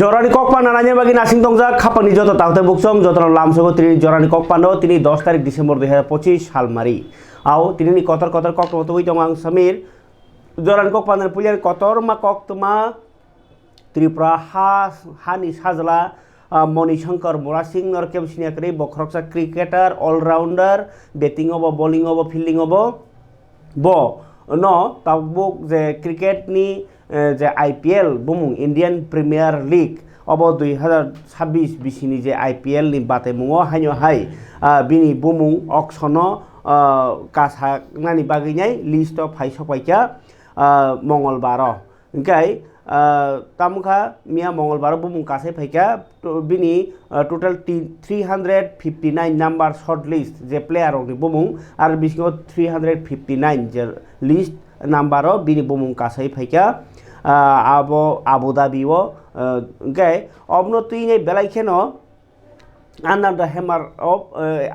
জরানি cock পান্ডা নানি বাকি নাসিং তংজা খাপানি যত তাহতে বুকসং যত লামসগো তিনি জরানি কক পান্ডা তিনি 10 তারিখ ডিসেম্বর 2025 সাল মারি আও তিনি কতর কতর কক মতো হই তং সামির জরানি কক পান্ডা পুলিয়ার কতর মা কক তোমা ত্রিপুরা হানি সাজলা মণিশঙ্কর মোরাসিং নরকেম সিনিয়াকরি বখরকসা ক্রিকেটার অলরাউন্ডার ব্যাটিং হব বলিং হব ফিল্ডিং হব ব ন তাবুক যে ক্রিকেটনি যে আইপিএল বুমুং ইন্ডিয়ান প্রিমিয়ার লিগ अब 2026 बिसिनि जे आईपीएल नि बाते मुङो हायो हाय बिनि बुमुं अक्सनो कासानानि बागैनाय लिस्ट अफ फाइसपाइका मंगलबार ओंखाय तामुखा मिया मंगलबार बुमुं कासे फाइका बिनि टोटल 359 नम्बर शर्ट लिस्ट जे प्लेयर नि बुमुं आरो बिसिङो 359 जे लिस्ट नम्बर बिनि बुमुं कासे फाइका आबुधाबिओ ओंखाय अबनो तुइनै बेलायखेनो आन्डार द हेमार अफ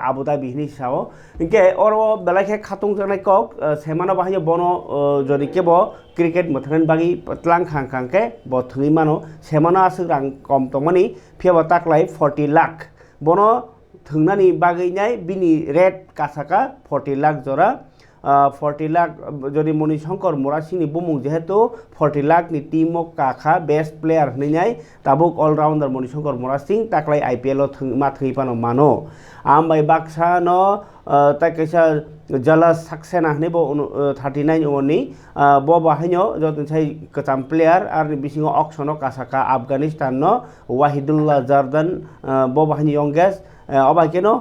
आबुधाबि नि सायाव ओंखाय अरो बेलायखे खातुं जानाय कक सेमानो बाहायो बनो जदि केबो क्रिकेट मोथान बागि तलां खांखांके बथुइ मानो सेमानो आसुरां कम तमनि फेबो ताकलाय 40 लाख बनो थुंनानि बागैनाय बिनि रेट कासाका 40 लाख जरा 40 लाख जदि मणिशंकर मोरासिंनि बुमुं जेहेतु 40 लाख नि टीम काखा बेस्ट प्लेयर हनैनाय ताबुक अलराउंडर मणिशंकर मोरासिं ताकलाय आईपीएल मा थैपानो मानो आमबाय बाक्सा न ताकैसा जलस सक्सेना हनैबो 39 ओनि ब बाहायनो जतनसाय कचाम प्लेयर आरो बिसिङो अक्सनो कासाका अफगानिस्तान न वाहिदुल्लाह जर्दान ब बाहायनो यंगेस्ट अबाकेनो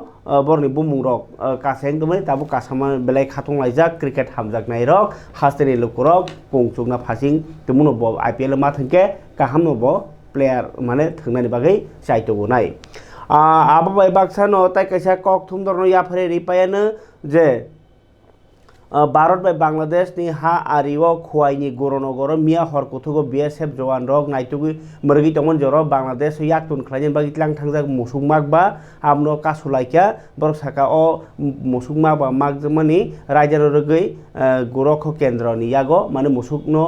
बरनि बुमुं रक कासें दमै ताबु कासामा बेलाय खाथं लाइजा क्रिकेट हामजाकनाय रक हास्तेनि लुकुरक पंचुगना फासिं तमुनो ब आईपीएल मा थंके काहामनो ब प्लेयर माने थंनानि बागै साइतोगोनाय आबाबाय बाक्सानो ताय कैसा कक थुमदरनो याफरे रिपायानो जे भारत बाय बांग्लादेश नि हा आरिओ खुवाइनि गरनगर मिया हरकुथुगो बीएसएफ जवान रक नाइतुगि मरगि तमन जरो बांग्लादेश याक्तुन खलायन बागि तलां थांजाक मुसुकमाक बा आमनो कासुलाइका बरसाका अ मुसुकमाक बा मागजमनि रायजो रगै गुरख केन्द्रनि यागो माने मुसुकनो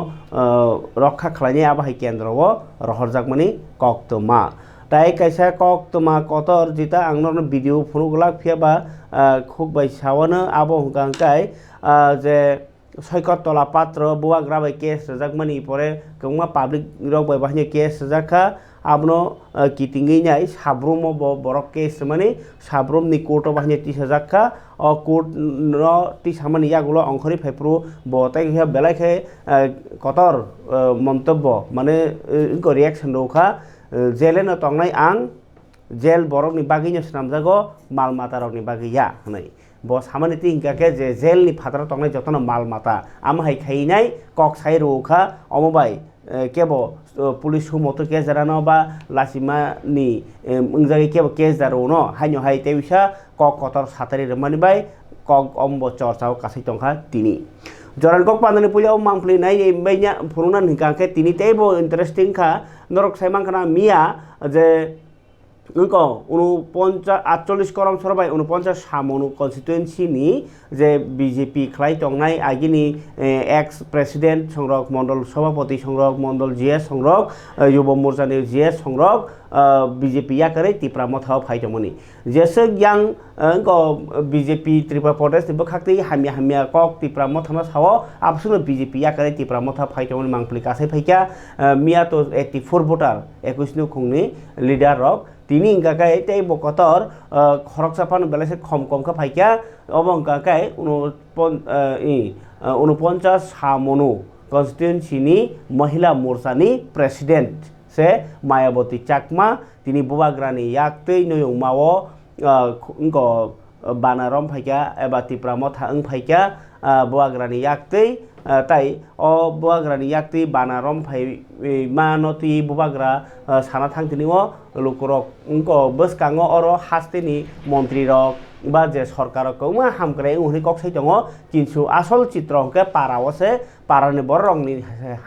रक्षा खलायनि आबाहाय केन्द्रओ रहरजाकमनि कक्तमा ताई कैसा कक तमा कतर जिता आंनो भिडिओ फुनुगला फियाबा खुब बैसावनो आबो हुकांकाय जे सयकत तला पात्र बुवा ग्राबाय केस रजाकमनि परे गंमा पब्लिक रक बाय बाहने केस रजाखा आबनो किटिंगैनाय साब्रुम बरक केस माने साब्रुम नि कोर्ट बाहने ति सजाखा अ कोर्ट न ति सामानि यागुलो अंखरि फाइप्रो बताय गया बेलायखे कतर मंतब्य माने इनको रिएक्शन रोखा जेलेनो तंनाय आं जेल बरकनि बागैनो नामजागो माल माता रकनि बागैया हनै ब सामानि तिंकाके जे जेलनि फादर तंनाय जतन माल माता आमहाय खाइनाय कक साइ रोखा अमबाय केबो पुलिस हुमतो केस जारानो बा लासिमानि इंजागै केबो केस जारोनो हाइनो हाय तेविसा कक कतर सातारि रमानि बाय कक अम्बो चर्चाव कासै तंखा तिनि जरान कक पानानि पुलियाव मांफ्लि नाय बैया फुरुना निकाके तिनि तेबो इंटरेस्टिंग खा नरक साइमांखाना मिया जे उनको 48 करम सरबाय 49 सामनु कन्स्टिट्युएन्सि नि जे बीजेपी खलाय तंनाय आगिनि एक्स प्रेसिडेंट संरक मंडल सभापति संरक मंडल जीएस संरक युवा मोर्चानि जीएस संरक बीजेपी या करे त्रिपुरा मथाव फाइतमनि जेसे यांग उनको बीजेपी त्रिपुरा प्रदेश निबो खाक्ति हामिया हामिया कक त्रिपुरा मथाना साव आपसुनो बीजेपी या करे त्रिपुरा मथा फाइतमनि मांगप्लि कासे फाइका मिया तो 84 भोटार 21 नु खुंनि लीडर रक তিনি ইংকাকাই তেই বকতর খরকসাফান বেলাসে খম খমকা ফাইকা অব ইংকাকাই 49 সামনু কনস্টিটুয়েন্সিনি মহিলা মোর্চানি প্রেসিডেন্ট সে মায়াবতী চাকমা তিনি বুবাগ্রানি ইয়াকতৈ নয়ংমাও ইংক বানারম ফাইকা এবা ত্রিপুরা মথা ওং ফাইকা बुवाग्रानि याक्तै ताई अ बुवाग्रानि याक्तै बानारम फाइ मानति बुवाग्रा साना थांथिनिओ लुकुरक उनको बसकाङो अरो हास्तेनि मन्त्रि रक बा जे सरकार कौमा हामक्राय उनि कक्सै दङ किन्तु आसल चित्र हके पारावसे पारानि बररंनि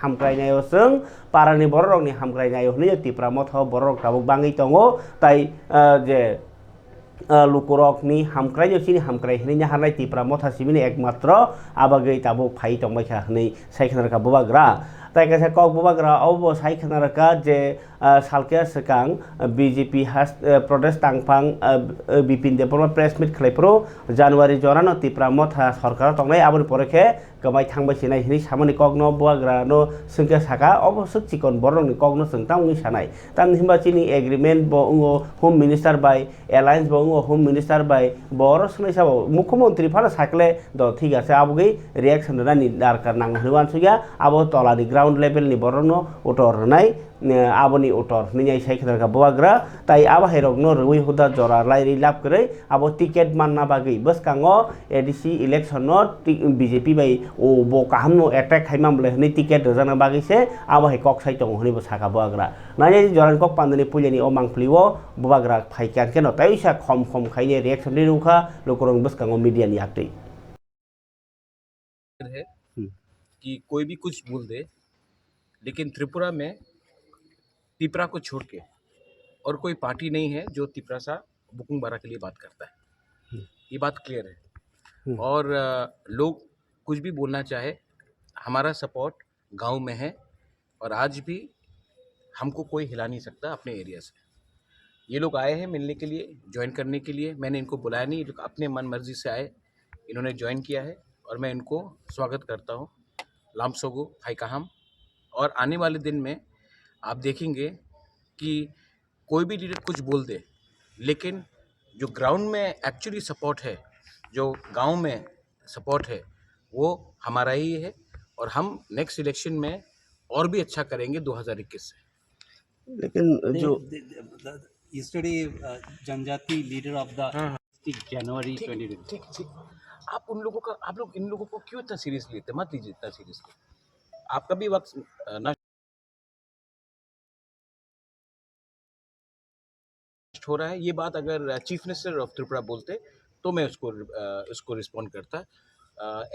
हामक्रायनायजों पारानि बररंनि हामक्रायनाय हनि त्रिपुरा मथ बररक ताबुक बाङै दङ ताई जे लुकुरकनि हामक्रायनि हामक्रायहैनो हानाय त्रिपुरा मथासिमिनि एकमात्र आबागै ताबुक फाइ तंबायखा हनै सायखनारखा बुबाग्रा ताइकासे कक बुबाग्रा अब सायखनारखा जे सालके सिगां बीजेपी हास प्रदेश तांगफां बिपिन देबबर्मा प्रेस मिट खालायफ्रो जानुवारि जरानो त्रिपुरा मथा सरकार तंनाय आबोनि परेखे गमाय थांबाय सिनाय हिनि सामनि कगनो बुआग्रानो संख्या साका अबसो चिकन बरंनि कगनो संतांनि सानाय तां हिमबा चिनि एग्रीमेंट बो उंगो होम मिनिस्टर बाय एलायंस बो उंगो होम मिनिस्टर बाय बर सनै साबो मुख्यमंत्री फाला साकले द ठीक আছে आबुगै रिएक्शन ना नि दारकार नांग हनुवान सुया आबो तलानि ग्राउंड लेवल नि बरनो उतर हनाय आबोनि उतर नियाय साइखदारका बुआग्रा ताई आबा हेरगनो रुइ हुदा जरा लाइरि लाभ करे आबो टिकेट मानना बागै बसकांगो एडीसी इलेक्शन नो बीजेपी बाय ओ बो काहमनो अटैक खाइमामले हनै टिकेट रजाना बागै से आबो हे कक साइटं हनैबो साका बुआग्रा नाय जरान कक पान्दनि पुलिनि ओ मांफ्लिवो बुआग्रा फाइकान केनो ताइसा खम खम खाइने रिएक्शन नि रुखा लोकरं बसकांगो मीडिया नि आक्टै है कि कोई भी कुछ बोल दे, लेकिन त्रिपुरा में त्रिपुरा को छोड़ के और कोई पार्टी नहीं है जो त्रिपुरा सा बुकुंग बारा के लिए बात करता है। ये बात क्लियर है। और लोग कुछ भी बोलना चाहे, हमारा सपोर्ट गांव में है और आज भी हमको कोई हिला नहीं सकता अपने एरिया से। ये लोग आए हैं मिलने के लिए, ज्वाइन करने के लिए। मैंने इनको बुलाया नहीं, लोग अपने मन मर्जी से आए, इन्होंने ज्वाइन किया है और मैं इनको स्वागत करता हूँ। लामसोगो फाइकाहम। और आने वाले दिन में आप देखेंगे कि कोई भी लीडर कुछ बोल दे, लेकिन जो ग्राउंड में एक्चुअली सपोर्ट है, जो गांव में सपोर्ट है, वो हमारा ही है। और हम नेक्स्ट इलेक्शन में और भी अच्छा करेंगे 2021 से। लेकिन जो yesterday जनजाति लीडर ऑफ द जनवरी 2020 ठीक आप उन लोगों का, आप लोग इन लोगों को क्यों इतना सीरियसली लेते? मत लीजिए इतना सीरियसली। आपका भी वक्त नष्ट हो रहा है। ये बात अगर चीफ मिनिस्टर ऑफ त्रिपुरा बोलते तो मैं उसको रिस्पॉन्ड करता।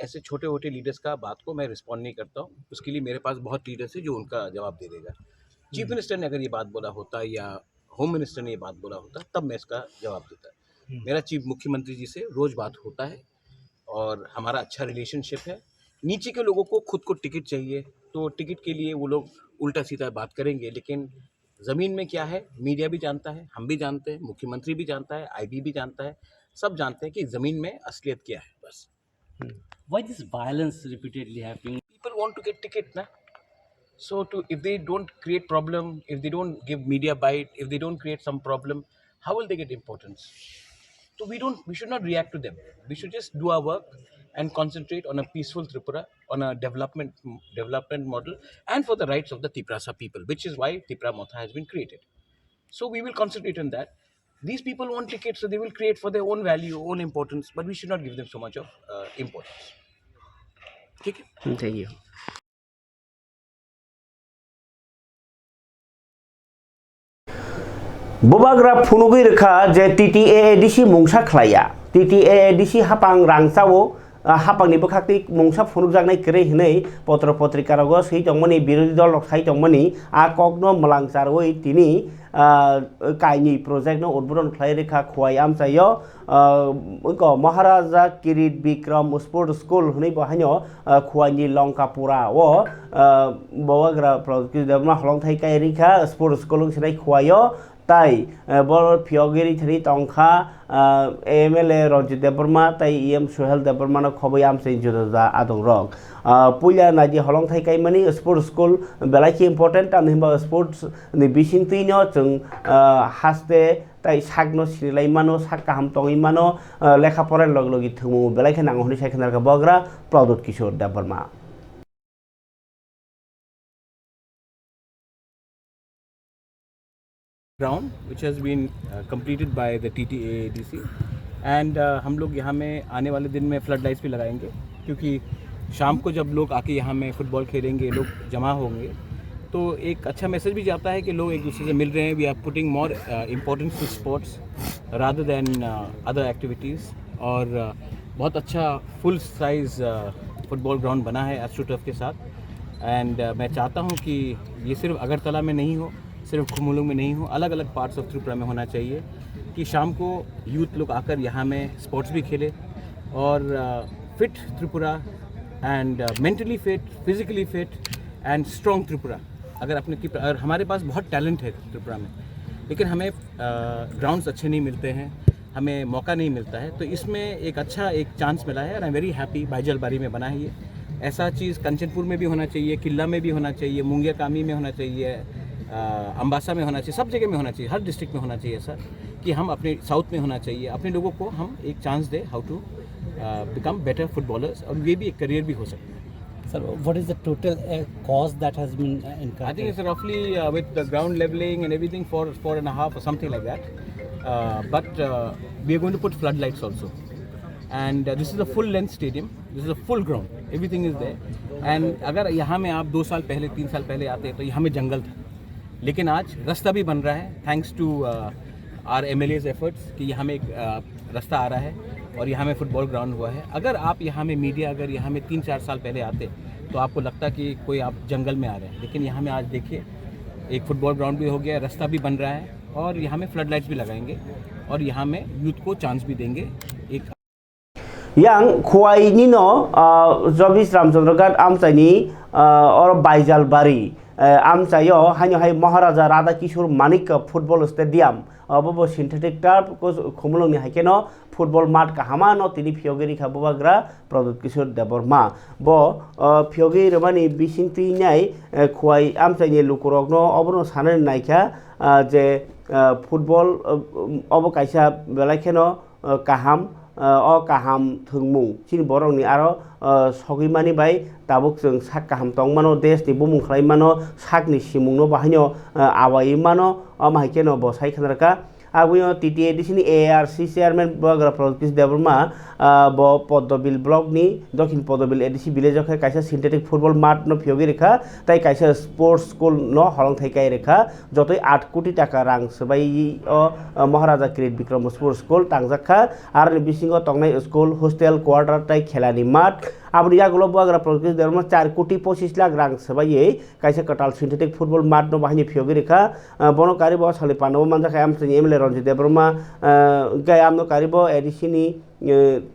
ऐसे छोटे छोटे लीडर्स का बात को मैं रिस्पॉन्ड नहीं करता हूँ। उसके लिए मेरे पास बहुत लीडर्स है जो उनका जवाब दे देगा। चीफ मिनिस्टर ने अगर ये बात बोला होता या होम मिनिस्टर ने ये बात बोला होता तब मैं इसका जवाब देता। मेरा चीफ मुख्यमंत्री जी से रोज़ बात होता है और हमारा अच्छा रिलेशनशिप है। नीचे के लोगों को खुद को टिकट चाहिए तो टिकट के लिए वो लोग उल्टा सीधा बात करेंगे, लेकिन ज़मीन में क्या है मीडिया भी जानता है, हम भी जानते हैं, मुख्यमंत्री भी जानता है, आईबी भी जानता है, सब जानते हैं कि ज़मीन में असलियत क्या है। बस why this violence repeatedly happening? people want to get ticket na, so if they don't create problem, if they don't give media bite, if they don't create some problem, how will they get importance? So we should not react to them. We should just do our work and concentrate on a peaceful Tripura, on a development model, and for the rights of the Tiprasa people, which is why Tripura Motha has been created. So we will concentrate on that. These people want tickets, so they will create for their own value, own importance, but we should not give them so much of importance. ठीक है? Thank you. बुबाग्रा फुनुगै रोखा जे TTAADC मुंसा खलाया TTAADC हापां रांसावो हापांनि बखाक्ति मुंसा फुनुगजागनाय करे हनै पत्र पत्रिकारावो सै दंमनि बिरोधी दल साइ दंमनि आ कगनो मलांगसारवै तिनि काइनि प्रोजेक्ट नो उद्बोधन खलाय रेखा खुवाय आमसायो महाराजा किरीट विक्रम स्पोर्ट स्कूल हनै बहायनो खुवायनि लंकापुरा ओ बुबाग्रा प्रोजेक्ट देवमा हलंथाय काय रेखा स्पोर्ट स्कूल सिनाय खुवायो ताई बर फियोगिरी थरी तंखा एमएलए रंजित देबबर्मा ताई एम सोहेल देबबर्मा खबै आमसे जुदा आदं रक पुलिया नादि हलं थाइकाय मानि स्पोर्ट्स स्कूल बेलाखि इम्पोर्टेंट आन हिमबा स्पोर्ट्स नि बिसिंतिनो जों हास्ते ताई सागनो सिलाय मानो साग काहाम तङै मानो लेखा फराय लग लगी थमु बेलाखि नांगौ हनि सायखनारका बग्रा Pradyot Kishore Debbarma ground which has been completed by the TTAADC and हम लोग यहाँ में आने वाले दिन में फ्लड लाइट्स भी लगाएंगे, क्योंकि शाम को जब लोग आके यहाँ में फुटबॉल खेलेंगे, लोग जमा होंगे, तो एक अच्छा मैसेज भी जाता है कि लोग एक दूसरे से मिल रहे हैं। We are putting more importance to sports rather than other activities. और बहुत अच्छा फुल साइज़ फुटबॉल ग्राउंड बना है एस्ट्रोटर्फ के साथ। एंड मैं चाहता हूँ कि ये सिर्फ अगरतला में नहीं हो, सिर्फ खुमुलुंग में नहीं हो, अलग अलग पार्ट्स ऑफ त्रिपुरा में होना चाहिए कि शाम को यूथ लोग आकर यहाँ में स्पोर्ट्स भी खेले और fit Tripura and mentally fit, physically fit and strong Tripura अगर अपने और हमारे पास बहुत टैलेंट है त्रिपुरा में, लेकिन हमें ग्राउंड्स अच्छे नहीं मिलते हैं, हमें मौका नहीं मिलता है। तो इसमें एक अच्छा एक चांस मिला है और आई एम वेरी हैप्पी। बाईजलबारी में बना है ये। ऐसा चीज़ कंचनपुर में भी होना चाहिए, किला में भी होना चाहिए, मुंगिया कामी में होना चाहिए, अम्बासा में होना चाहिए, सब जगह में होना चाहिए, हर डिस्ट्रिक्ट में होना चाहिए ऐसा कि हम अपने साउथ में होना चाहिए। अपने लोगों को हम एक चांस दें how to become better footballers, और ये भी एक करियर भी हो सकता है। Sir, what is the total cost that has been incurred? I think it's roughly with the ground leveling and everything 4.5 or something like that. But we are going to put floodlights also. And this is a full length stadium. This is a full ground. Everything is there. And अगर यहाँ में आप 2 साल पहले 3 साल पहले आते तो यहाँ में जंगल था, लेकिन आज रास्ता भी बन रहा है thanks to are MLA's efforts कि यहाँ में एक रास्ता आ रहा है और यहाँ में फुटबॉल ग्राउंड हुआ है। अगर आप यहाँ में मीडिया अगर यहाँ में 3-4 साल पहले आते तो आपको लगता कि कोई आप जंगल में आ रहे हैं, लेकिन यहाँ में आज देखिए एक फुटबॉल ग्राउंड भी हो गया, रास्ता भी बन रहा है और यहाँ में फ्लड लाइट्स भी लगाएंगे और यहाँ में यूथ को चांस भी देंगे। एक yang kuai nino Jobis Ramchandra amsani or Baijalbari amsayo hanyo hai Maharaja Radha Kishore Manik football stadium abobo synthetic turf khumulongni haikeno football mat kahamano tini phiogeri khabubagra Pradut Kishore Deborma bo phiogeri remani bisingti nyai kuai amsani lukurogno obono sanen naikha je football obo kaisa belaikeno kaham kaham thungmung chini borong ni aro sogimani bai tabuk जों sak kaham tongmano desh ni bumung khlaimano sak ni simung no bahanyo awai mano mahaikeno bo sai khanarka abuyo TTADC ni ARC chairman bogra Pradut Deborma bo Poddobil block ni dokhin Poddobil ADC village okhe kaisa synthetic football mat no phiogi rekha tai kaisa sports school no holong thaikai rekha jotoi 8 koti taka rang sabai o Maharaja Kirit Bikram sports school tangjakha ar ni bisingo tongnai school hostel quarter tai khelani mat abri yagulo bogra Pradut Deborma 4 koti 25 lakh rang sabai kaisa katal synthetic football mat no bahini phiogi rekha bono karibo sali pano manjakha amsani MLA Ranjit Deborma gai amno karibo ADC ni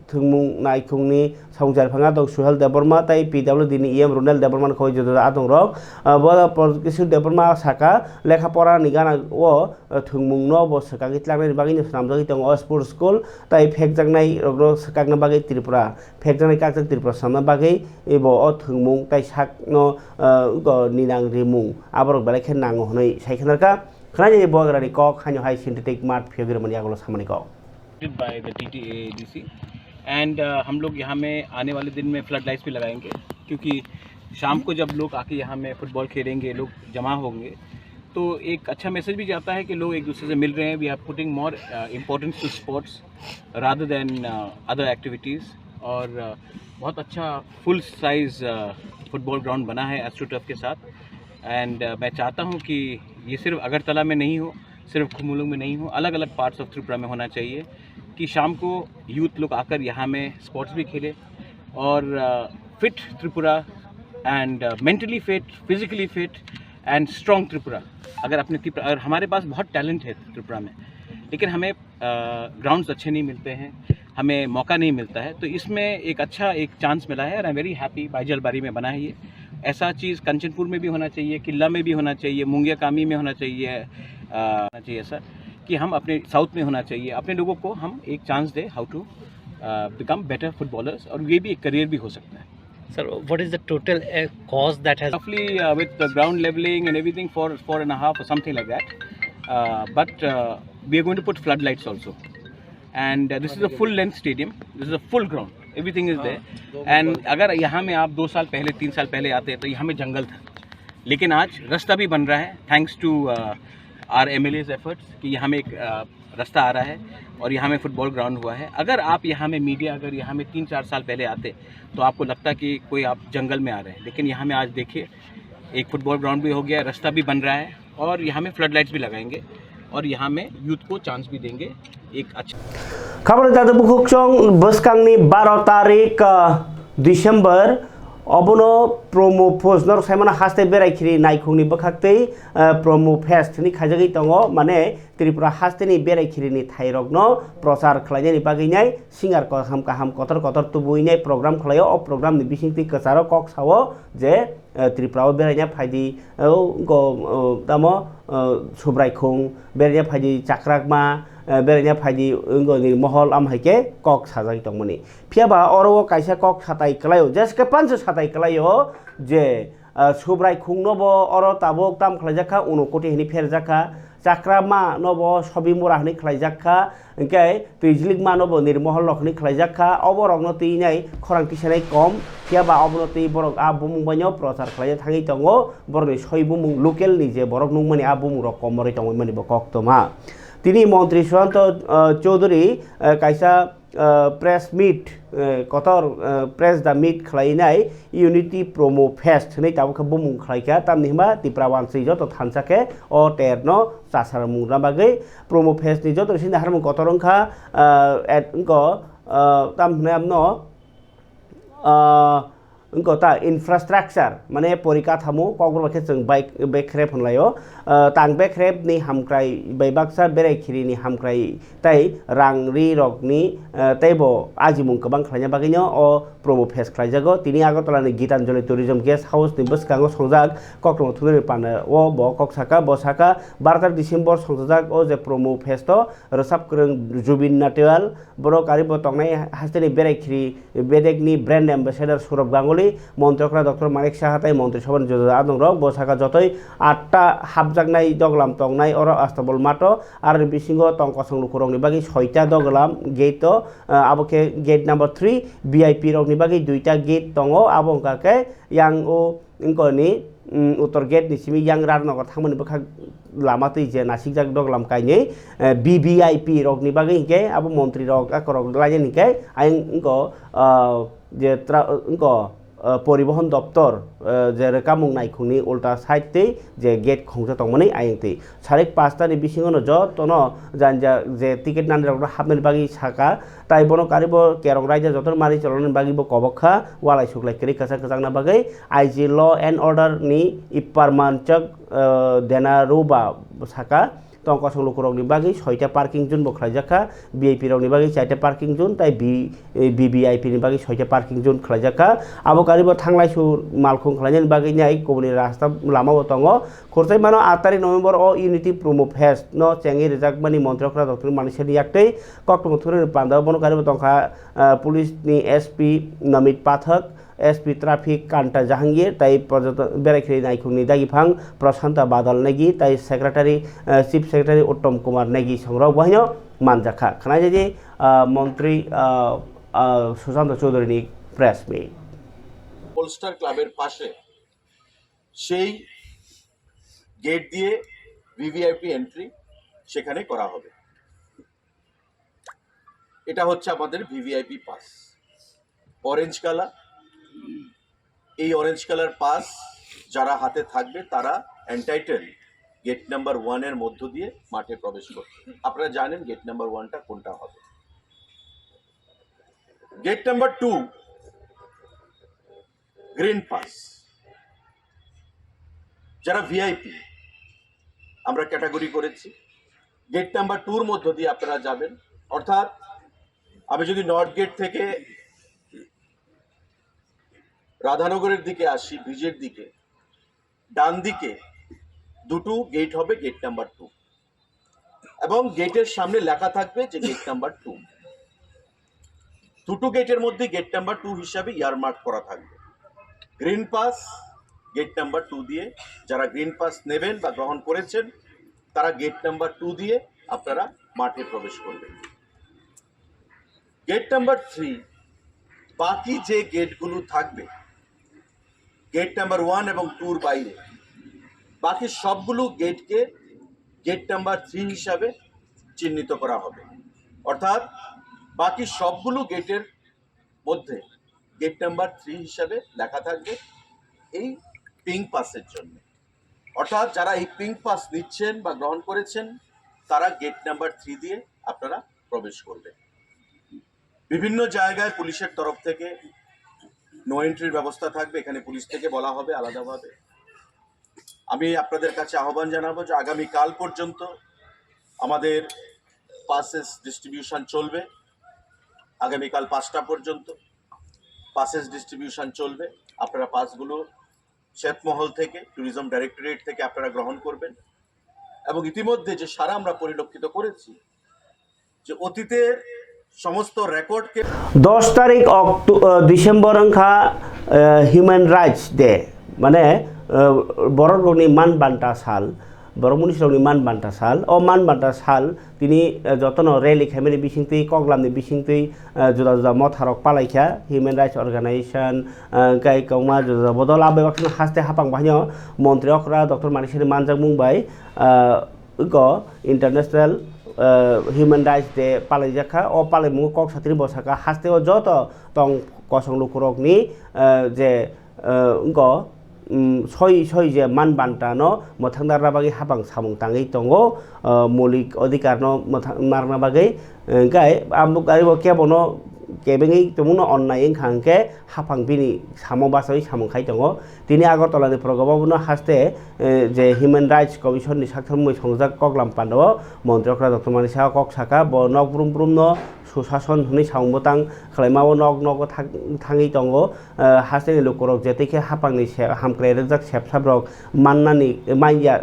thungmung naikungni songjar phanga dong Suhel Deborma tai PWD ni EM Ronald Deborma khoi jodo adong rok bo Pradut Kishore Deborma saka lekha pora ni gana o thungmung no bo saka gitlangni bagi ni samjagi tong o sports school tai phekjaknai rogro sakakna bagi Tripura phekjaknai kakjak Tripura samna bagi ebo o thungmung tai sak no go ninang rimung aborok belai khen nango honoi saikhanarka khlai ni bogra ni kok hanyo hai synthetic mat phegir mani agolo samani kok by the TTADC and हम लोग यहाँ में आने वाले दिन में flood lights भी लगाएंगे, क्योंकि शाम को जब लोग आके यहाँ में फुटबॉल खेलेंगे, लोग जमा होंगे, तो एक अच्छा मैसेज भी जाता है कि लोग एक दूसरे से मिल रहे हैं। We are putting more importance to sports rather than other activities. और बहुत अच्छा फुल साइज़ फुटबॉल ग्राउंड बना है एस्ट्रोटर्फ के साथ। एंड मैं चाहता हूँ कि ये सिर्फ अगरतला में नहीं हो, सिर्फ खुमुलुंग में नहीं हो, अलग अलग पार्ट्स ऑफ त्रिपुरा में होना चाहिए कि शाम को यूथ लोग आकर यहाँ में स्पोर्ट्स भी खेले और fit Tripura and mentally fit, physically fit and strong Tripura. अगर अपने त्रिपुरा और हमारे पास बहुत टैलेंट है त्रिपुरा में, लेकिन हमें ग्राउंड्स अच्छे नहीं मिलते हैं, हमें मौका नहीं मिलता है। तो इसमें एक अच्छा एक चांस मिला है और आई एम वेरी हैप्पी। बाईजलबारी में बना है ये। ऐसा चीज़ कंचनपुर में भी होना चाहिए, किला में भी होना चाहिए, मुंगिया कामी में होना चाहिए ऐसा कि हम अपने साउथ में होना चाहिए। अपने लोगों को हम एक चांस दें how to become better footballers, और ये भी एक करियर भी हो सकता है। Sir, what is the total cost that has Roughly with the ground leveling and everything 4.5 or something like that. But we are going to put floodlights also. And this is a full length stadium. This is a full ground. Everything is there. And अगर यहाँ में आप 2 साल पहले 3 साल पहले आते तो यहाँ में जंगल था, लेकिन आज रास्ता भी बन रहा है thanks to are MLA's efforts कि यहाँ में एक रास्ता आ रहा है और यहाँ में फुटबॉल ग्राउंड हुआ है। अगर आप यहाँ में मीडिया अगर यहाँ में 3-4 साल पहले आते तो आपको लगता कि कोई आप जंगल में आ रहे हैं, लेकिन यहाँ में आज देखिए एक फुटबॉल ग्राउंड भी हो गया, रास्ता भी बन रहा है और यहाँ में फ्लड लाइट्स भी लगाएंगे और यहाँ में यूथ को चांस भी देंगे एक अच्छा। खबर जाते बुकुकचों बसकांगनी 12 तारीख दिसंबर अबनो प्रोमो पोस्ट नर साइमना हास्ते बेरायखिरि नायखुंनि बखाक्तै प्रोमो फेस्ट नि खाजगै दंगो माने त्रिपुरा हास्तेनि बेरायखिरिनि थाइरगनो प्रचार खालायनायनि बागैनाय सिंगार कहम कतर कतर तुबुयनाय प्रोग्राम खालायो। अ प्रोग्रामनि बिसिंति कचारो कक सावो जे त्रिपुराव बेरायना फायदि तामो सुब्रायखुं बेरायना फायदि चाक्राकमा बेरायना फायदि निर्महल आमहायके कक साजाय दंमोन फियाबा अरो कायसा कक साताय कलायो जेसके पांच साताय कलायो जे सुब्रायखुं नबो अरो ताबो ताम खलायजाखा उनकोटि हिनि फेरजाखा चाक्रामा नबो सबि मुरा हिनि खलायजाखा ओंके तुइजलिकमा नबो निर्महल रखनि खलायजाखा अबरगनो तुइनाय खरां तिसानाय कम फियाबा अबनो तुइ बरक आ बुमुं बायनो प्रचार खलाय थाङै दङो बरनि सय बुमुं लोकेलनि जे बरक नुमनि आ बुमुं रक कमरै दङै माने बकक्तमा তিনি মন্ত্রী সুশান্ত চৌধুরী কাইসা প্রেস মিট কতর প্রেস দা মিট খালাইনাই ইউনিটি প্রমো फेस्ट नै ताबोखौ बुमुं खालायखा तामनिमा तिप्रावान सैजो तो थानसाके अ टेरनो सासार मुंग्रा बागै प्रमो फेस्ट नि जो तो सिन हारमु कतरंखा एट को तामनामनो उनको ता इंफ्रास्ट्रक्चर माने परिकाठामो कग्रबाखे जों बाइक बेख्रेब होनलायो तां बेख्रेब नि हामक्राय बैबाक्सा बेरायखिरिनि हामक्राय ताई रांरि रकनि तैबो आजिमुं गोबां खालायना बागैनो अ प्रमो फेस खालायजागो तिनि आगरतलानि गीतांजलि टुरिजम गेस्ट हाउस नि बसकांगो संजाक कक्रमा थुनरि पानो ओ ब ककसाका बसाका 12 डिसेम्बर संजाक ओ जे प्रमो फेस्ट रसाब करं जुबिन नाटियाल बर कारिबो तंनाय हास्तेनि बेरायखिरि बेदेकनि ब्रांड एम्बेसडर सौरभ गांगुली মন্ত্রকরা ডক্টর মানিক সাহাতাই মন্ত্রিসভার আদং রক বসাকা যতই 8টা হাবজাকনাই দগলাম তংনাই অর আস্তাবল মাটো আর বিসিঙ্গ টংকসং লুকুরংনি বাকি 6টা দগলাম গেট আবকে গেট নাম্বার 3 ভিআইপি রকনি বাকি 2টা গেট দङ আবংকাকে yang o ইনকনি उत्तर गेट निसिमी yang रारनगर थांमोन बखा लामातै जे नासिकजाक दगलाम काइनै बीवीआईपी रकनि बागै हिके आबो मन्त्रि रक आकरक लायनि हिके आइ इनको जे इनको परिवहन दप्तर जे रेकामुं नायखुंनि उल्टा साइडतै जे गेट खोंजा दंमोन आइंतै 5:30 बिसिङनो जतनो जानजा जे टिकेट नानरक हाबनाय बागै साका ताइ बनो कारिबो केरं रायजा जतन मारि चलननि बागैबो कबखा वालाय सुक्लाय केरि कासा काजांना बागै आइजि ल एन्ड अर्डर नि इपारमानचक देनारुबा साका टंकसं लुकुरकनि बागै 6टा पार्किं जोन बखलायजाखा भिआईपि रकनि बागै 4टा पार्किं जोन ताइ भिभिआईपि नि बागै 6टा पार्किं जोन खलायजाखा आबो कारिबो थांलायसु मालखुं खलायनायनि बागै नाय कोबनि रास्ता लामाबो दङ खरसाय मानो 8 तारिख नभेम्बर अ इउनिटी प्रोमो फेस्ट न चेंगि रिजाक मानि मन्त्रकरा डक्टर मानिसेनि याक्तै कक्टम थुरे पान्दा बनो कारिबो तंखा पुलिस नि एसपी नमित पाठक एसपी ट्राफिक कांटा जहांगीर ताई पर्यटन बेरायखिरि नायखुंनि दागिफां प्रशांत बादल नेगी ताई सेक्रेटारि चीफ सेक्रेटारि उत्तम कुमार नेगी संग्राव बहायनो मानजाखा खानायजे मंत्री सुशांत चौधुरीनि प्रेस मिट পোলস্টার ক্লাবের পাশে সেই গেট দিয়ে ভিভিআইপি এন্ট্রি সেখানে করা হবে। এটা হচ্ছে আমাদের ভিভিআইপি পাস, অরেঞ্জ কালার। এই অরেঞ্জ কালার পাস যারা হাতে থাকবে তারা এন্টাইটেল গেট নাম্বার 1 এর মধ্য দিয়ে মাঠে প্রবেশ করতে। আপনারা জানেন গেট নাম্বার 1টা কোনটা হবে। গেট নাম্বার 2 গ্রিন পাস, যারা ভিআইপি আমরা ক্যাটাগরি করেছি। গেট নাম্বার 2 এর মধ্য দিয়ে আপনারা যাবেন, অর্থাৎ আমি যদি নর্থ গেট থেকে রাধানগরের দিকে আসি ব্রিজের দিকে, ডান দিকে দুটো গেট হবে গেট নাম্বার 2 এবং গেটের সামনে লেখা থাকবে যে গেট নাম্বার 2। দুটো গেটের মধ্যে গেট নাম্বার 2 হিসাবে ইয়ারমার্ক করা থাকবে। গ্রিন পাস গেট নাম্বার 2 দিয়ে যারা গ্রিন পাস নেবেন বা গ্রহণ করেছেন তারা গেট নাম্বার 2 দিয়ে আপনারা মাঠে প্রবেশ করবেন। গেট নাম্বার 3 বাকি যে গেটগুলো থাকবে গেট নাম্বার 1 এবং 2 এর বাইরে বাকি সবগুলো গেটকে গেট নাম্বার 3 হিসাবে চিহ্নিত করা হবে। অর্থাৎ বাকি সবগুলো গেটের মধ্যে গেট নাম্বার 3 হিসাবে লেখা থাকবে এই পিঙ্ক পাসের জন্য। অর্থাৎ যারা এই পিঙ্ক পাস নিচ্ছেন বা গ্রহণ করেছেন তারা গেট নাম্বার 3 দিয়ে আপনারা প্রবেশ করবেন। বিভিন্ন জায়গায় পুলিশের তরফ থেকে নো এন্ট্রির ব্যবস্থা থাকবে, এখানে পুলিশ থেকে বলা হবে আলাদাভাবে। আমি আপনাদের কাছে আহ্বান জানাবো যে আগামীকাল পর্যন্ত আমাদের পাসেস ডিস্ট্রিবিউশন চলবে। আগামীকাল 5টা পর্যন্ত পাসেস ডিস্ট্রিবিউশন চলবে। আপনারা পাসগুলো ছিটমহল থেকে, ট্যুরিজম ডাইরেক্টরেট থেকে আপনারা গ্রহণ করবেন। এবং ইতিমধ্যে যে সারা আমরা পরিলক্ষিত করেছি যে অতীতের সমস্ত রেকর্ডকে 10 তারিখ ডিসেম্बर अंखा হিউম্যান রাইটস ডে মানে बर' रौनि मान बान्था साल बर' मनुष्यनि मान बान्था साल ओ मान बान्था साल তিনি যতন রেলি খেমেনি বিসিংতৈ কগলামনি বিসিংতৈ जुदा जुदा मथारक पालायखा हिउमेन राइट्स अर्गानाइजेशन गाय कौमा जुदा बदल आबेबाखन हास्ते हापां बाहाय मन्त्रि अखरा डक्टर मानिसरि मानजाक मुंबाय इंटरनेशनल हिउमेन राइट्स डे पालायजाखा ओ पालायमु कक साथ्रि बसाखा हास्ते जत तं कसं लुकुरकनि जे सय जे मान बान्थानो मोथांदारना बागै हाबां सामुं ताङै दङो मौलिक अधिकारनो मारना बागै गाय आमुक आरिबो केबनो केबेङै तमुनो अन्नाय खांके हाफां बिनि सामो बासै सामुंखाय दङो तिनि आगरतलानि प्रगबावनो हास्ते जे हिउमेन राइट्स कमिशन नि साखथामै संजाक कगलाम पान्डव मन्त्रिफ्रा डक्टर मानिसा कक साका ब नक ब्रुम ब्रुमनो सुशासन हुनै साउंबोतां खलायमाव नग नग थाङै दङो हास्तेनि लुकुरक जेतैखे हापांनि हामक्राय रजाक सेबसाब्रक माननानि माइया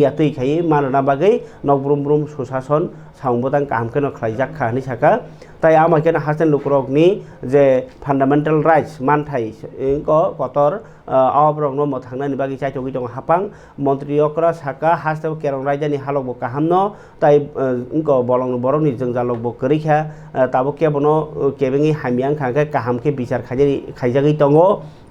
या तैखायै मानना बागै नग ब्रुम ब्रुम सुशासन साउंबोतां कामकेनो खलायजाखा नि साका ताई आमाकेन हास्तेन लुकुरकनि जे फान्डामेन्टेल राइट्स मानथाय कतर आब्रगनो मोथांनानि बागै चाइथगै दङ हापां मन्त्रि अकरा साका हास्तेव केरं रायजानि हालकबो काहामनो ताई बलंनो बरंनि जोंजालकबो करिखा ताबो केबनो केबेङै हामियां खांके काहामके बिचार खायजागै दङ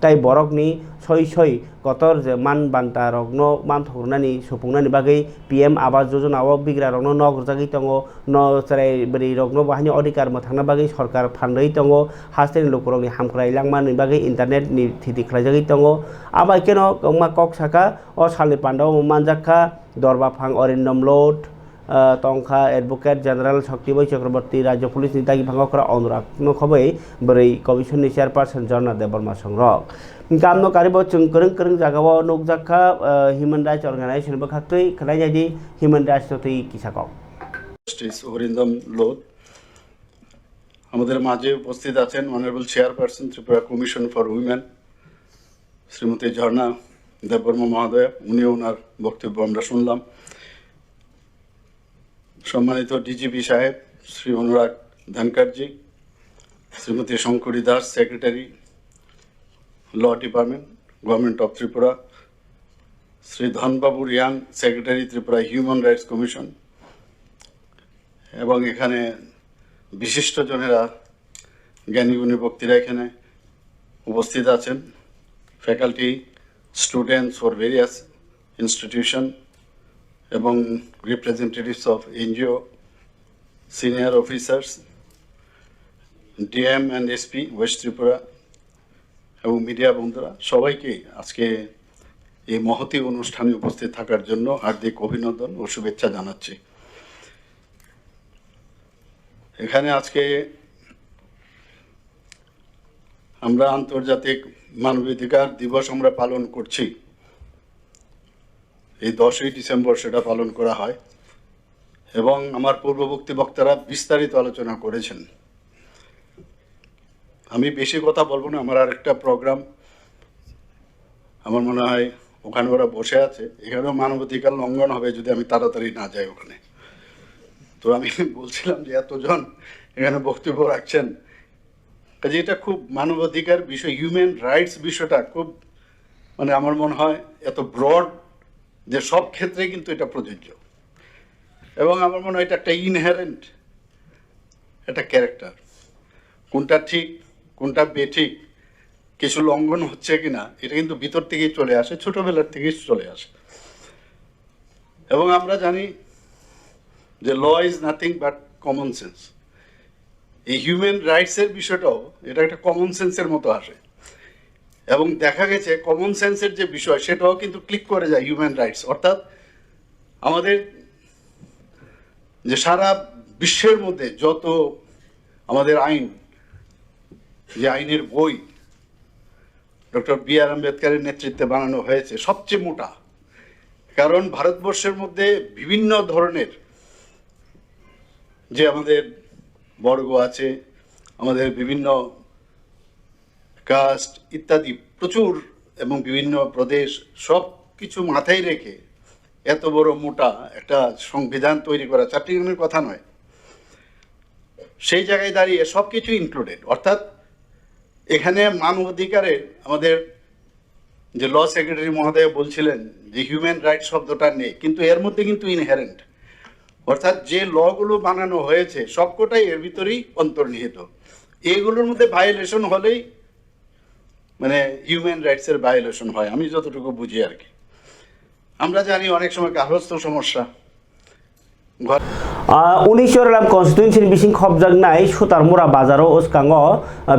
ताई बरकनि सय कतर जे मान बान्था रगनो मान थगरनानि सुफुंनानि बागै पीएम आवास योजनाव बिग्रा रगनो नगरजागै दङ न चराय बरि रगनो बाहायनि अधिकार मोथांना बागै सरकार फान्दै दङ हास्तेनि लुकुरकनि हामक्राय लांमानि बागै इंटरनेट नि थिति खालायजागै दङ आबाकेनो कौमा कक साका ओ सालनि पान्डाव मानजाखा दरबाफां अरिन्दम लोड तंखा एडवोकेट जनरल शक्तिबय चक्रवर्ती राज्य पुलिस नि दागि भांगकरा अनुराग नखबै बोरै कमिशन नि चेयरपारसन जर्ना देबर्मा संरक गामनो कारिबो जों करं करं जागाव नगजाखा हिउमेन राइट्स अर्गानाइजेशन बखातै खनायजादि हिउमेन राइट्स तै किसाकौ জাস্টিস অরিন্দম লোধ আমাদের মাঝে উপস্থিত আছেন honourable chairperson Tripura commission for women Shrimati Jharna Debbarma মহোদয়া, উনিও ওনার বক্তব্য আমরা শুনলাম। সম্মানিত ডিজিপি সাহেব Shri Anurag Dhankarji, Shrimati Shankari Das, secretary law department government of Tripura, Shri Dhanbabu Reang, secretary Tripura human rights commission, এবং এখানে বিশিষ্টজনেরা জ্ঞানীগুণী বক্তারা এখানে উপস্থিত আছেন, faculty, students for various institution এবং representatives of NGO, senior officers, DM and SP West Tripura এবং মিডিয়া বন্ধুরা, সবাইকে আজকে এই মহতী অনুষ্ঠানে উপস্থিত থাকার জন্য হার্দিক অভিনন্দন ও শুভেচ্ছা জানাচ্ছি। এখানে আজকে আমরা আন্তর্জাতিক মানবাধিকার দিবস আমরা পালন করছি, এই 10ই ডিসেম্বর সেটা পালন করা হয় এবং আমার পূর্ববর্তী বক্তারা বিস্তারিত আলোচনা করেছেন। আমি বেশি কথা বলবো না, আমার আরেকটা প্রোগ্রাম আমার মনে হয় ওখানে ওরা বসে আছে, এখানেও মানবাধিকার লঙ্ঘন হবে যদি আমি তাড়াতাড়ি না যাই ওখানে। তো আমি বলছিলাম যে এতজন এখানে বক্তব্য রাখছেন, কাজে এটা খুব মানবাধিকার বিষয়, হিউম্যান রাইটস বিষয়টা খুব মানে আমার মনে হয় এত ব্রড যে সব ক্ষেত্রে কিন্তু এটা প্রযোজ্য, এবং আমার মনে হয় এটা একটা ইনহেরেন্ট একটা ক্যারেক্টার, কোনটা ঠিক কোনটা বেঠিক, কিছু লঙ্ঘন হচ্ছে কিনা এটা কিন্তু ভিতর থেকেই চলে আসে, ছোটবেলার থেকেই চলে আসে। এবং আমরা জানি যে law is nothing but common sense. এই হিউম্যান রাইটসের বিষয়টাও এটা একটা কমন সেন্সের মতো আসে, এবং দেখা গেছে কমন সেন্সের যে বিষয় সেটাও কিন্তু ক্লিক করে যায় হিউম্যান রাইটস। অর্থাৎ আমাদের যে সারা বিশ্বের মধ্যে যত আমাদের আইন, যে আইনের বই ডক্টর বি.আর. আম্বেদকরের নেতৃত্বে বানানো হয়েছে, সবচেয়ে মোটা, কারণ ভারতবর্ষের মধ্যে বিভিন্ন ধরনের যে আমাদের বর্গ আছে, আমাদের বিভিন্ন কাস্ট ইত্যাদি প্রচুর এবং বিভিন্ন প্রদেশ সব কিছু মাথায় রেখে এত বড় মোটা একটা সংবিধান তৈরি করা চারটিখানের কথা নয়। সেই জায়গায় দাঁড়িয়ে সব কিছু ইনক্লুডেড, অর্থাৎ এখানে মানবাধিকারের আমাদের যে ল সেক্রেটারি মহোদয় বলছিলেন যে হিউম্যান রাইটস শব্দটা নেই, কিন্তু এর মধ্যে কিন্তু ইনহেরেন্ট, অর্থাৎ যে লগুলো বানানো হয়েছে সবকটাই এর ভিতরেই অন্তর্নিহিত। এইগুলোর মধ্যে ভায়োলেশন হলেই মানে হিউম্যান রাইটসের ভায়োলেশন হয়, আমি যতটুকু বুঝি আর কি। আমরা জানি অনেক সময় গার্হস্থ্য সমস্যা, उनिशोरलाम कन्स्टिट्युन्सिनि बिसिं खबजागनाय सुतारमुरा बाजाराव उसकाङो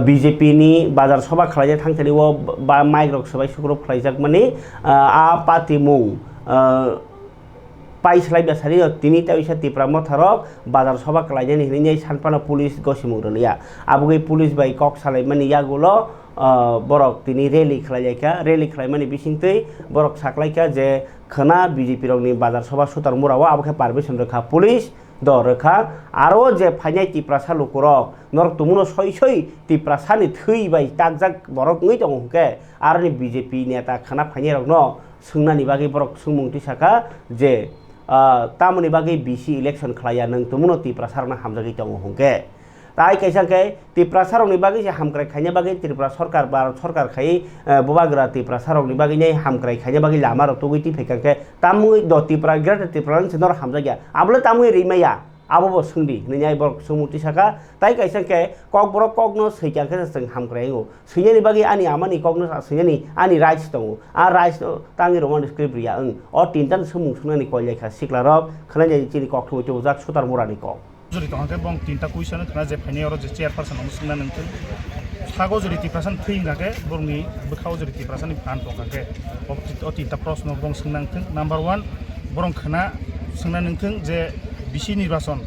बिजेपिनि बाजार सभा खालायनो थांथानि ओ माइग्रक सबाय सुग्रुप खालायजागमानि आ पार्टी मुं पाइसलाय बेसारि तिनि ताइसा तिप्रा मथारक बाजार सभा खालायनो हिनै सानपाना पुलिस गसिमुरनिया आबुगै पुलिस बाय कक सालायमानि यागुलो borok tini rally khalaika rally khalaimani bisingtei borok saklaika je khana BJP rokni bazar sabha sutar murao abokhe permission rekha police do rekha aro je phainai tiprasa lukurok norok tumuno soi soi tiprasani thei bai takjak borok ngui tong hke aroni BJP neta khana phainai rokno sungnani bagi borok sungmungti saka je tamoni bagi BC election khlaya nang tumuno tiprasarna hamjagi tong hke তাই কাইসাকে তিপ্রাসারকনি বাকি যে হামক্রাই খাইনে বাকি ত্রিপুরা সরকার ভারত সরকার খাই ববাগ্রা তিপ্রাসারকনি বাকি নেই হামক্রাই খাইনে বাকি লামার তগৈতি ফেকাকে তামুই দ তিপ্রা গ্রেট তিপ্রান সেনর হামজা গিয়া আবলে তামুই রিমাইয়া আবো সুংদি নিয়াই বরক সুমুতি সাকা তাই কাইসাকে কক বরক ককনো সৈকাকে जों হামক্রাইও সৈয়ানি বাকি আনি আমানি ককনো সৈয়ানি আনি রাইটস দङ আর রাইটস তাंगि रमान स्क्रिप्ट रिया अ तिनटान सुमुं सुनानि कयलायखा सिक्लारक खनाय चिनि ककथुमैते उजाक सुतार मुरानि कक जुरी तंगे बं तीनटा कुइसन थाना जे फाइने और जे चेयरपर्सन हम सुनना नंथन सागो जुरी तिप्रासन थैंगाके बरनि बखाव जुरी तिप्रासन फान तंगाके ओ तीनटा प्रश्न बं सुनना नंथन नम्बर 1 बरं खना सुनना नंथन जे बिसि निर्वाचन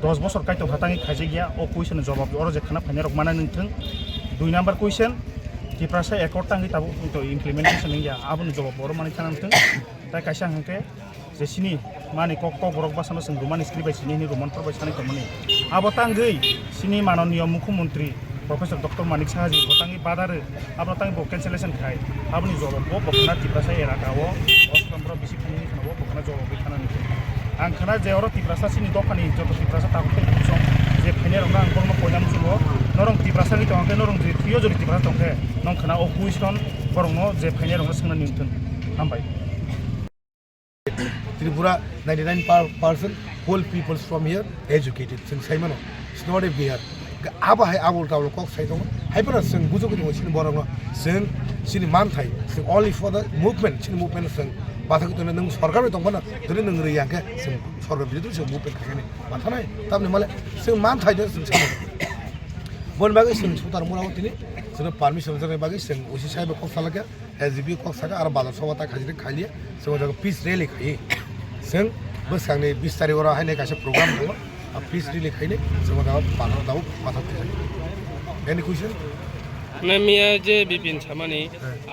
10 बছর काइतो हाताङि खाइजे गया ओ कुइसन जवाब और जे खना फाइने रक माना नंथन 2 नम्बर कुइसन तिप्रासा एकर्ड ताङि ताबो तो इमप्लिमेन्टेसन गया आबुनि जवाब और माने खाना नंथन ताइ काइसा हंके जेसिनी माने कक बरक बासानो जों रोमान स्क्रिप्ट बाय सिनि रोमान फरबाय सानै तमनि आबतांगै सिनि माननीय मुख्यमंत्री प्रोफेसर डॉक्टर मानिक साहाजी बतांगै बादारे आबतांगै बो कैंसिलेशन खाय आबनि जवाब बो बखना तिप्रासा एरागावो अस्त्रम्ब्र बिसि फुनि खानावो बखना जवाब खानानै आं खाना जे और तिप्रासा सिनि दखानि जत तिप्रासा ताखै सम जे फाइने रंगा आं बरनो पयनाम जुबो नरं तिप्रासानि तंगे नरं जे थियो जरि तिप्रासा तंगे नं खाना ओ कुइसन बरंनो जे फाइने रंगा सोंना निंथन हामबाय Tripura 99% whole people from here educated. Sing Simon, it's not a beer. Aba hai abul tawlo kok sai dong. Hyper sing buzo ko sing borong sing sing man thai. Sing only for the movement. Sing movement sing. Bata ko nang sarkar tong bana. Dere nang riya ke sing sarkar bidu sing movement kagani. Bata nai. Tab ne male sing man thai de sing sama. Bon bagi sing sutar mura tini. Sing permission jare bagi sing usi sai kok sala ke SGP kok saka ar bala sobata khajire khaliye. Sing jaga peace rally khai. जों बोसांनि 20 तारिखआव हायनाय गासे programme दङ आ please रिली खायने जों दा बानाव दाव माथा any question नामिया जे बिपिन सामानि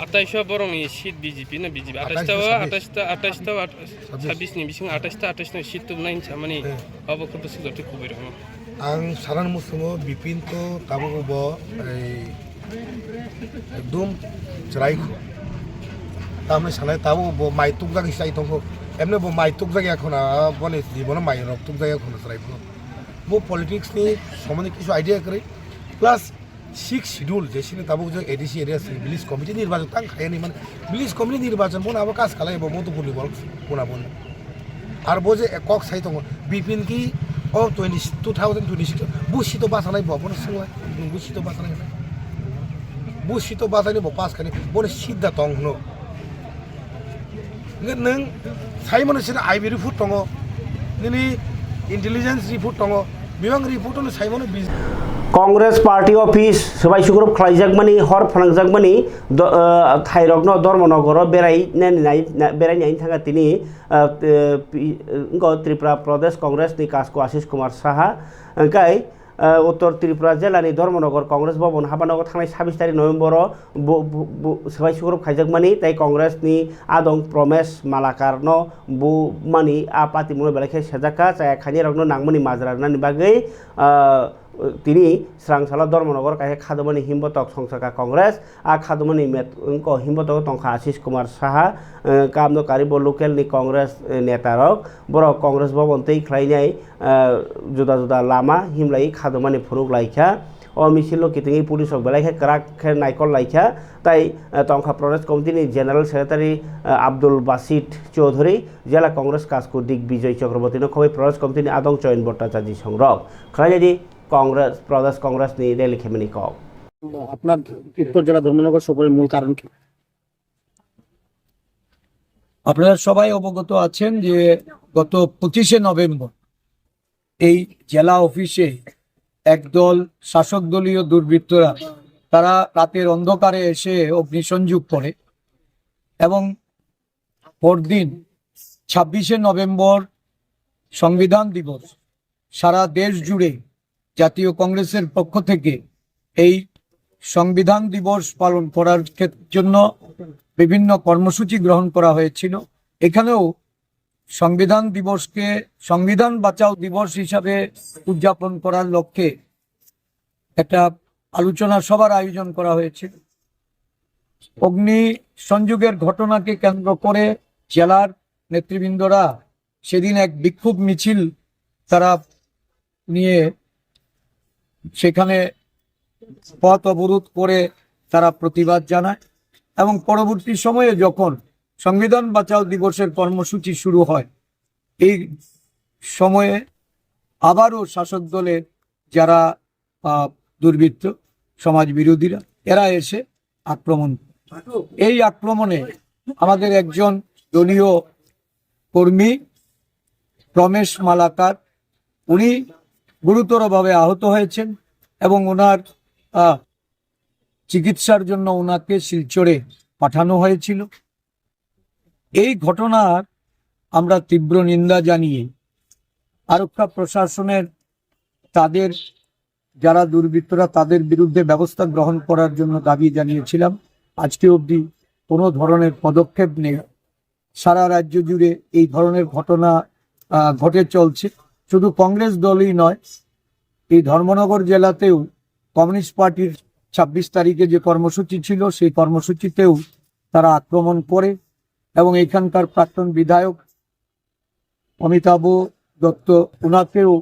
28 बरंनि seat BJP ना BJP 28 26 नि बिसिं 28 नि सीट तुमनाय सामानि बाबो खब सुगति खुबै दङ आं सारान मुसुङो बिपिन तो ताबो एकदम जराइखो तामने सालाय ताबो माइ तुक जागि साइ दङ एमने वो माइ तुक जागे एखना बने जीवन माइ रक तुक जागे एखना सराइबो वो पॉलिटिक्स नि सम्बन्धी किछु आइडिया करे प्लस 6 शेड्यूल जेसिने ताबो जो एडीसी एरिया से विलेज कमिटी निर्वाचन तां खायनि माने विलेज कमिटी निर्वाचन बन आबो काज खालायबो मतो पुनि वर्क बना बन आर बो जे एकक साइ दङ बिपिन की ओ 2026 बुसि तो बासानाय बबन संलाय बुसि तो बासानाय बो पास खानि बने सिद्धा दङ न नों साइमन सिना आइबि रिपोर्ट दङ नोंनि इंटेलिजेंस रिपोर्ट दङ बिबां रिपोर्टनो साइमन कांग्रेस पार्टी ऑफिस सबाय सुग्रुप खालायजागमानि हर फोनांजागमानि थाइरगनो धर्मनगर बेरायनायनि थाखाय तिनि त्रिपुरा प्रदेश कांग्रेस नि कास्को आशीष कुमार साहा ओंखाय उत्तर त्रिपुरा जिल्लानि धर्मनगर कांग्रेस भवन हाबानगर थांनाय 26 तारिख नभेम्बर सबाय सुग्रुप खायजागमानि ताइ कांग्रेसनि आदं प्रमेश मालाकारनो बु मानि आ पार्टी मुनो बेलाखे सेजाका जाय खानि रगनो नांमनि माजरानानि बागै তিনি স্রাংসালা ধর্মনগর কাছে খাদমনি হিমবতক সংসাকা কংগ্রেস আর খাদমনি হিমবতক তংখা আশিস কুমার সাহা কামনকারী লোকেলনি কংগ্রেস নেতারক বড় কংগ্রেস ভবন তৈ খ্লাইনাই जुदा जुदा लामा हिमलाई खादमानि फुरुक लाइखा ओ मिसिल कितिङै पुलिसक बेलाइखा क्राक नायकल लाइखा ताई तंखा प्रदेश कमिटिनि जेनारेल सेक्रेटारि आब्दुल बासित चौधरी जिला कांग्रेस कास्कु दिग्विजय चक्रवर्ती खबै प्रदेश कमिटिनि आदं चयन भट्टाचार्य संरक खलाइदि कांग्रेस प्रदेश कांग्रेसनि रेली खेमनि कक আপনার উত্তর জেলা ধর্মনগর সফরের মূল কারণ কি? আপনারা সবাই অবগত আছেন যে গত 25শে নভেম্বর এই জেলা অফিসে একদল শাসক দলীয় দুর্বৃত্তরা তারা রাতের অন্ধকারে এসে অগ্নিসংযোগ করে এবং পরদিন 26শে নভেম্বর সংবিধান দিবস সারা দেশ জুড়ে জাতীয় কংগ্রেসের পক্ষ থেকে এই সংবিধান দিবস পালন করার জন্য বিভিন্ন কর্মসূচি গ্রহণ করা হয়েছিল। এখানেও সংবিধান দিবসকে সংবিধান বাঁচাও দিবস হিসাবে উদযাপন করার লক্ষ্যে একটা আলোচনা সভার আয়োজন করা হয়েছিল। অগ্নি সংযোগের ঘটনাকে কেন্দ্র করে জেলার নেতৃবৃন্দরা সেদিন এক বিক্ষোভ মিছিল তারা নিয়ে সেখানে পথ অবরোধ করে তারা প্রতিবাদ জানায় এবং পরবর্তী সময়ে যখন সংবিধান বাঁচাও দিবসের কর্মসূচি শুরু হয় এই সময়ে আবারও শাসক দলের যারা দুর্বৃত্ত সমাজ বিরোধীরা এরা এসে আক্রমণ। এই আক্রমণে আমাদের একজন দলীয় কর্মী রমেশ মালাকার উনি গুরুতরভাবে আহত হয়েছেন এবং ওনার চিকিৎসার জন্য ওনাকে শিলচরে পাঠানো হয়েছিল। এই ঘটনার আমরা তীব্র নিন্দা জানিয়ে আরক্ষা প্রশাসনের তাদের যারা দুর্বৃত্তরা তাদের বিরুদ্ধে ব্যবস্থা গ্রহণ করার জন্য দাবি জানিয়েছিলাম। আজকে অবধি কোনো ধরনের পদক্ষেপ নেই। সারা রাজ্য জুড়ে এই ধরনের ঘটনা ঘটে চলছে। শুধু কংগ্রেস দলই নয়, এই ধর্মনগর জেলাতেও কমিউনিস্ট পার্টির 26 তারিখে যে কর্মসূচি ছিল সেই কর্মসূচিতেও তারা আক্রমণ করে এবং এখানকার প্রাক্তন বিধায়ক অমিতাভ দত্ত ওনাকেও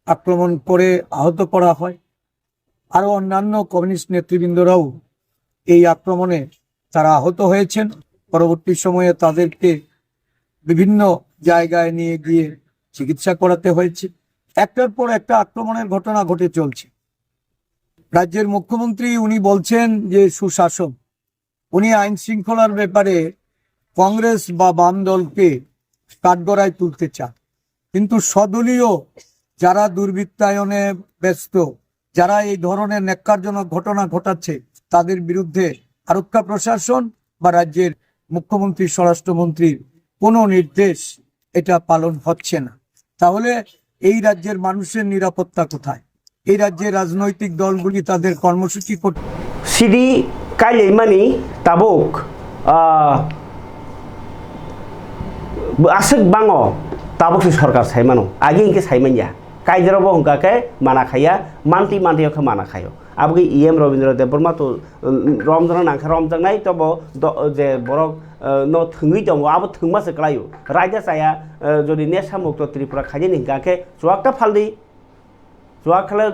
আক্রমণ করে আহত করা হয়। আরও অন্যান্য কমিউনিস্ট নেতৃবৃন্দরাও এই আক্রমণে তারা আহত হয়েছেন। পরবর্তী সময়ে তাদেরকে বিভিন্ন জায়গায় নিয়ে গিয়ে চিকিৎসা করাতে হয়েছে। একটার পর একটা আক্রমণের ঘটনা ঘটে চলছে। রাজ্যের মুখ্যমন্ত্রী উনি বলছেন যে সুশাসন, উনি আইন শৃঙ্খলার ব্যাপারে কংগ্রেস বা বাম দলকে কাঠগড়ায় তুলতে চান, কিন্তু স্বদলীয় যারা দুর্বৃত্তায়নে ব্যস্ত, যারা এই ধরনের ন্যাক্কারজনক ঘটনা ঘটাচ্ছে তাদের বিরুদ্ধে আরক্ষা প্রশাসন বা রাজ্যের মুখ্যমন্ত্রী স্বরাষ্ট্রমন্ত্রীর কোনো নির্দেশ এটা পালন হচ্ছে না। তাহলে এই রাজ্যের মানুষের নিরাপত্তা কোথায়? এই রাজ্যের রাজনৈতিক দলগুলি তাদের কর্মসূচি করতে সিডি কাইলেমানি তাবুক আসুক বাঙ তাবুক সরকার সাইমানো আগে ইনকে সাইমান যা কাইজারব হংকাকে মানা খাইয়া মান্তি মান্তিকে মানা খাইও আবগে ইএম রবীন্দ্র দেববর্মা তো রমজান নাংখা রমজান নাই তব যে বড় ন থুঙই দङ আবো থুংমাসে ক্লাইও রাইজা চায়া যদি নেশা মুক্ত ত্রিপুরা খাইजे নিংকাকে চুয়াকটা ফালদি চুয়া খালে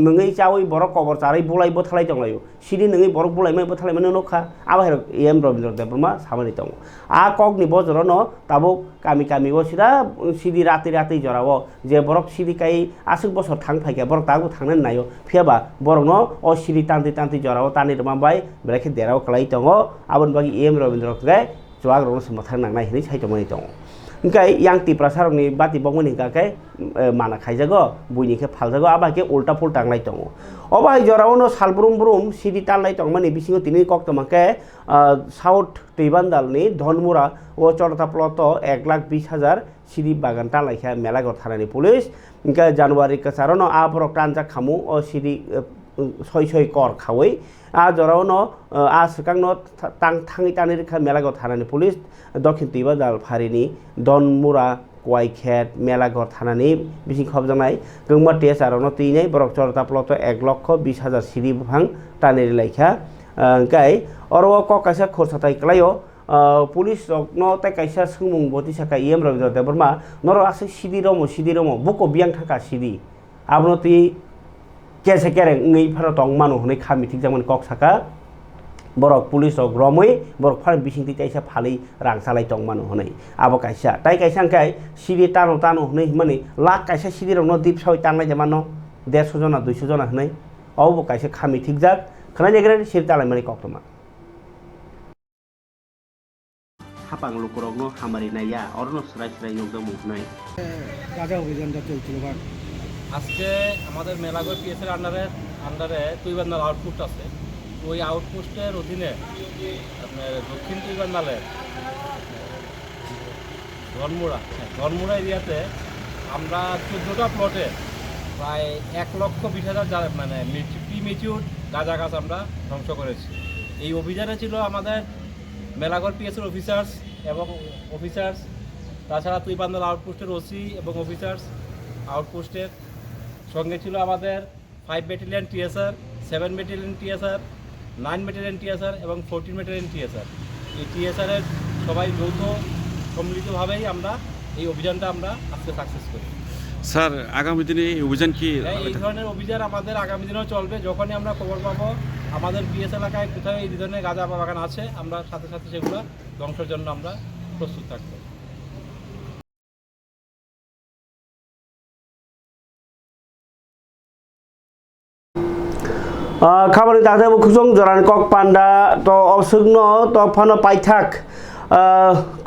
নङै চাওই বড় কবর চাरै বুলাইबो थालाय दंलायो सिडी नङै बरक बुलायमैबो थालायमैनो नखा आबाहेर एम रवीन्द्र देबबर्मा सामानि दङ आ कगनि बजर न ताबो कामी कामी सिदा सिडी राति राति जराव जे बरक सिडी काई आसुक बसर थां फाइका बरक तागु थांनो नायो फेबा बरक न अ सिडी तान्ति तान्ति जराव तानि रमाबाय ब्रेखे देराव क्लाइ दङ आबन बागि एम रवीन्द्र के चुआ रनो समथार नांनाय हिनि साइतमनि दङ ओंखाय yang tiprasarokni bati bongmoni hingkake mana khaijago buinike phaljago abake ulta pulta nglai tongo obai joraono salbrum brum sidi talnai tongmani bisingo tini koktomake south teibandalni dhonmura o chorta ploto 1,20,000 sidi bagan talaikha melagor thanani police inka january kasarono aborok tanja khamu o sidi সই কর খাওয়াই আ জরাওনো আ সুকাংনো থাঙি টানি রেখা মেলাগাও থানানি police দক্ষিণ তিবাজাল ফারিনি দনমুরা Kuaiket Melagor Thanani Bishing Hobjanai Gungma Tes Arono Tine Borok Chorta Ploto 1,20,000 Sidi Bhang Taneri Laikha Gai Oro Kokasa Korsatai Klayo Police no Takaisa Sumung Botisaka Yem Rodo de Burma Noro Asa Sidi Romo Buko Biang Taka Sidi Abnoti Kese Kereng Ngi Paratong Manu Hone Kamitik Zaman Koksaka Borok Police of Gromwe Borok Par Bishing Tita Pali Rang Salai Tong Manu Hone Abo Kaisa Tai Kaisankai Sidi Tano Hone Money Lak Kaisa Sidi no Deep Soy Tanga Jamano Desojona Dusojona Hone Obo Kaisa Kamitik Zak Kanagre Sirtala Mani Koktoma Hapang Lukurogno Hamarinaya Orno Srai Yogdo Movement কাজা অভিযানটা চলছিল বা আজকে আমাদের মেলাগড় পিএসের আন্ডারে তুইবান্দাল outpost আছে ওই আউটপোস্টের অধীনে আপনার দক্ষিণ তুইবান্দালের ধনমুড়া এরিয়াতে আমরা 14টা প্লটে প্রায় 1,20,000 মানে প্রিমেচিউর গাঁজা গাছ আমরা ধ্বংস করেছি। এই অভিযানে ছিল আমাদের মেলাগড় পিএসের অফিসার্স তাছাড়া তুইবান্দাল আউটপোস্টের ওসি এবং অফিসার্স আউটপোস্টের সঙ্গে ছিল আমাদের 5 battalion TSR 7 battalion TSR 9 battalion TSR এবং 14 ব্যাটালিয়ন টিএসআর। এই টিএসআরের সবাই যৌথ সম্মিলিতভাবেই আমরা এই অভিযানটা আমরা আজকে সাকসেস করি। স্যার আগামী দিনে এই অভিযান কি এই ধরনের অভিযান আমাদের আগামী দিনেও চলবে। যখনই আমরা খবর পাবো আমাদের পিএস এলাকায় কোথাও এই ধরনের গাঁজা বাগান আছে আমরা সাথে সাথে সেগুলো ধ্বংসের জন্য আমরা প্রস্তুত থাকবো। Khabari Dada Bukusong Joran Kok Panda to Osugno to Pano Paitak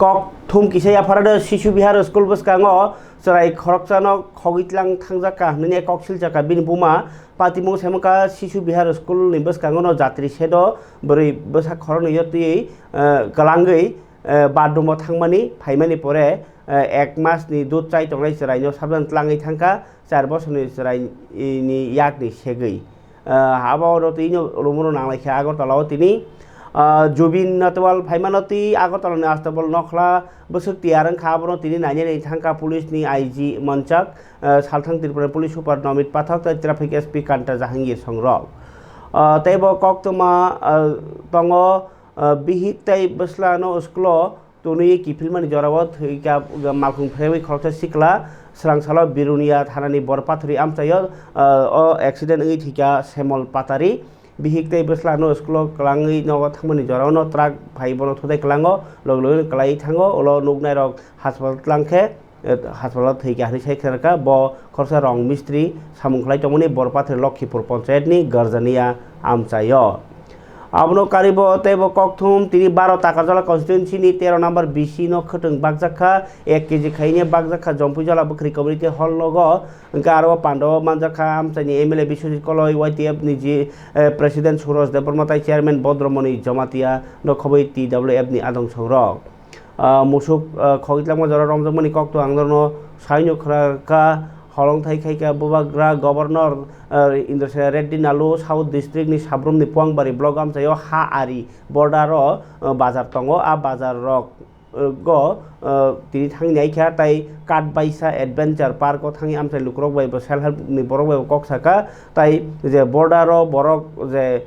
Kok Tum Kisaya Parada Shishu Bihar School Buskango Sarai Khoroksano Khogitlang Tangzaka Nene Kok Siljaka Bin Puma Patimo Semaka Shishu Bihar School Buskango Jatri Shedo Buri Busa Koron Yoti Galangi Badumo Tangmani Paimani Pore এক মাস নি দুধ চাই তংলাই সেরাইনো সাবধান ত্লাঙै থাঙ্কা 4 বছরনি সেরাইনি ইয়াকনি সেগৈ হাবাও তিনি রুমুনো নাংলাইখা আগরতলাও তিনি জুবিন নাতওয়াল ফাইমানতি আগরতলাनि আস্তাবল নখলা বসুকতি আরং খাবনো তিনি নাইনে থাঙ্কা পুলিশনি আইজি মঞ্চাক সালথাং Tripura police super Namit Pathak traffic SP কান্টা জাহাঙ্গীর সংরক তাইব কক্তমা তঙ্গ বিহিত তাই বসলানো স্কুলো তুনি কিফিলমানি জরাবত মালকুং ফ্রেমি খরচ সিকলা স্রাংসালা বিরুনিয়া থানানি বরপাথরি আমচায় অ্যাক্সিডেন্ট ওই ঠিকা শ্যামল পাতারি বিহিকতে বসলানো স্কুল ক্লাঙই নগ থামনি জরানো ট্রাক ভাই বন থুদাই ক্লাঙো লগ লগ ক্লাই থাঙ্গো ওলো নুগনাই রক হাসপাতাল ক্লাংখে হাসপাতাল থৈকা হানি সাইখারকা ব খরচা রং মিস্ত্রি সামুংখলাই তমনি বরপাথরি Lakshmipur পঞ্চায়েতনি গরজানিয়া আমচায় Abno Karibo Tebo Koktum, Tini Baro Takazala constituency, 13 number BC no Kutung Bagzaka, 1 kg Kaine Bagzaka, Jompujala Bukri Community Hall logo, Garo Pando, Manzaka, Amsani, Emile Bishu Koloi, YTF Niji, President Suros, Diplomatai Chairman Bodromoni, Jomatia, no Kobi TWF ni Adong Sorok. Musuk Kogitama Romzamoni Kokto, Anglono, Saino Kraka. Holong Thai Kaika Bubagra Governor Indra Reddy Nalu South District ni Sabrum ni Puangbari Blogam Sayo Ha Ari Bordaro Bazar Tongo A Bazar Rock Go Tini Thang Naika Tai Kat Baisa Adventure Park o Thangi Amse Lukrok by Self Help ni Borok by Koksaka Tai the Bordaro Borok the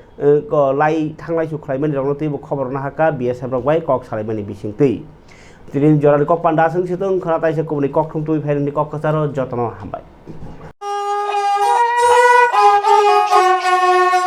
Lai Thanglai Suklaiman Jonoti Khobor Nahaka BSF by Kok Salimani Bishing Tea Tirin Joran Kok Panda Sing Situng Karatai Sekuni Kok Tum Tui Pen Kok Kasaro Jotono Hambai